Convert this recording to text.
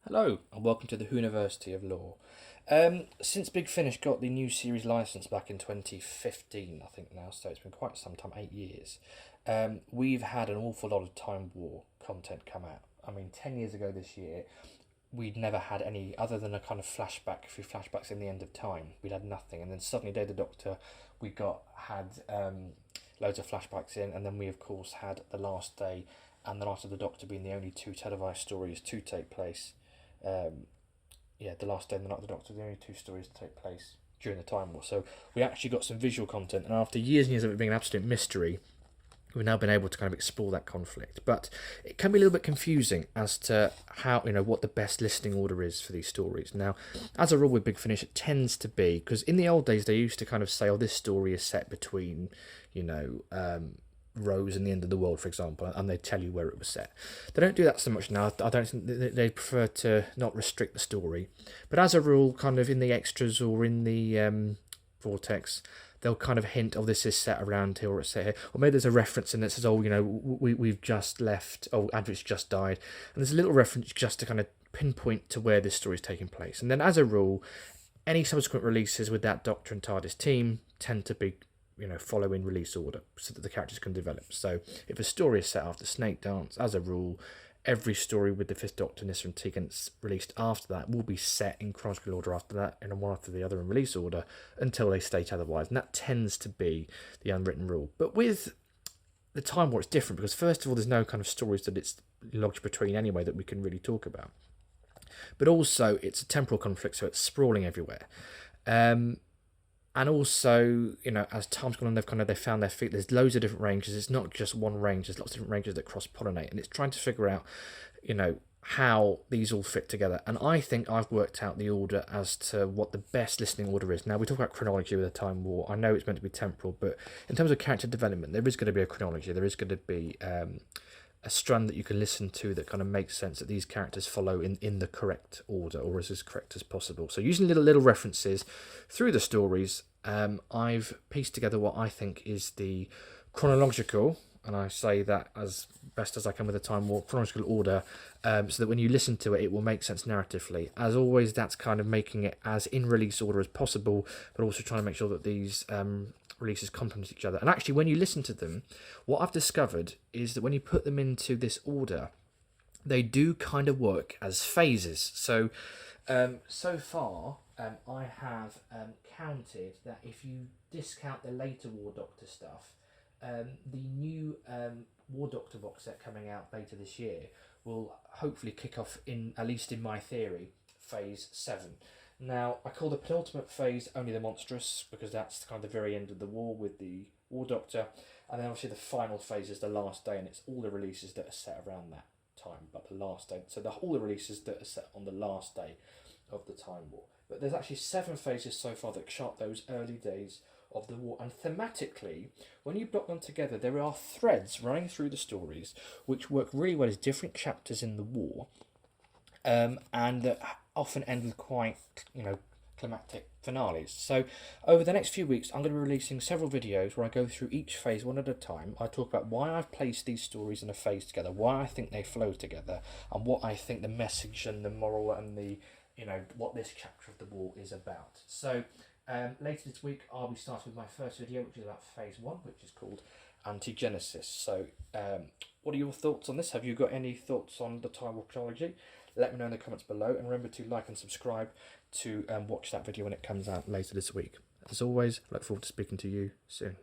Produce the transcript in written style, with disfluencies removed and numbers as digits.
Hello, and welcome to the University of Law. Since Big Finish got the new series license back in 2015, I think now, so it's been quite some time, 8 years, we've had an awful lot of Time War content come out. I mean, 10 years ago this year, we'd never had any, other than a kind of flashback, a few flashbacks in the end of time. We'd had nothing, and then suddenly Day of the Doctor, had loads of flashbacks in, and then we, of course, had The Last Day and The Last of the Doctor being the only two televised stories to take place. um, The Last Day and the Night of the Doctor, the only two stories to take place during the Time War. So we actually got some visual content, and after years and years of it being an absolute mystery, we've now been able to kind of explore that conflict. But it can be a little bit confusing as to how, what the best listening order is for these stories. Now, as a rule with Big Finish, it tends to be, because in the old days they used to kind of say, oh, this story is set between, Rose and the end of the world, for example, and they tell you where it was set. They don't do that so much now. I don't think they prefer to not restrict the story, but as a rule, kind of in the extras or in the vortex, they'll kind of hint, oh, this is set around here, or it's set here, or maybe there's a reference in that says, oh, we've just left, oh, Adric's just died, and there's a little reference just to kind of pinpoint to where this story is taking place. And then, as a rule, any subsequent releases with that Doctor and TARDIS team tend to be follow in release order so that the characters can develop. So if a story is set after Snake Dance, as a rule, every story with the Fifth Doctor, Nyssa and Tegan released after that will be set in chronological order after that, and one after the other in release order until they state otherwise. And that tends to be the unwritten rule. But with the Time War, it's different because, first of all, there's no kind of stories that it's lodged between anyway that we can really talk about. But also, it's a temporal conflict, so it's sprawling everywhere. And also, as time's gone on, they've found their feet. There's loads of different ranges. It's not just one range. There's lots of different ranges that cross-pollinate, and it's trying to figure out, how these all fit together. And I think I've worked out the order as to what the best listening order is. Now, we talk about chronology with the Time War. I know it's meant to be temporal, but in terms of character development, there is going to be a chronology. There is going to be a strand that you can listen to that kind of makes sense, that these characters follow in the correct order, or as correct as possible. So using little references through the stories, I've pieced together what I think is the chronological, and I say that as best as I can with the Time War, chronological order, so that when you listen to it, it will make sense narratively. As always, that's kind of making it as in release order as possible, but also trying to make sure that these releases complement each other. And actually, when you listen to them, what I've discovered is that when you put them into this order, they do kind of work as phases. So, so far, I have counted that if you discount the later War Doctor stuff, the new War Doctor box set coming out later this year will hopefully kick off, in at least in my theory, phase 7. Now, I call the penultimate phase Only the Monstrous, because that's kind of the very end of the war with the War Doctor, and then obviously the final phase is The Last Day, and it's all the releases that are set around that time, but the last day. So all the releases that are set on the last day of the Time War. But there's actually 7 phases so far that chart those early days of the war, and thematically, when you block them together, there are threads running through the stories which work really well as different chapters in the war, and that often end with quite, climactic finales. So over the next few weeks, I'm going to be releasing several videos where I go through each phase one at a time. I talk about why I've placed these stories in a phase together, why I think they flow together, and what I think the message and the moral and the, what this chapter of the war is about. So later this week, I'll be starting with my first video, which is about phase 1, which is called Anti-Genesis. So what are your thoughts on this? Have you got any thoughts on the Time War chronology? Let me know in the comments below, and remember to like and subscribe to watch that video when it comes out later this week. As always, I look forward to speaking to you soon.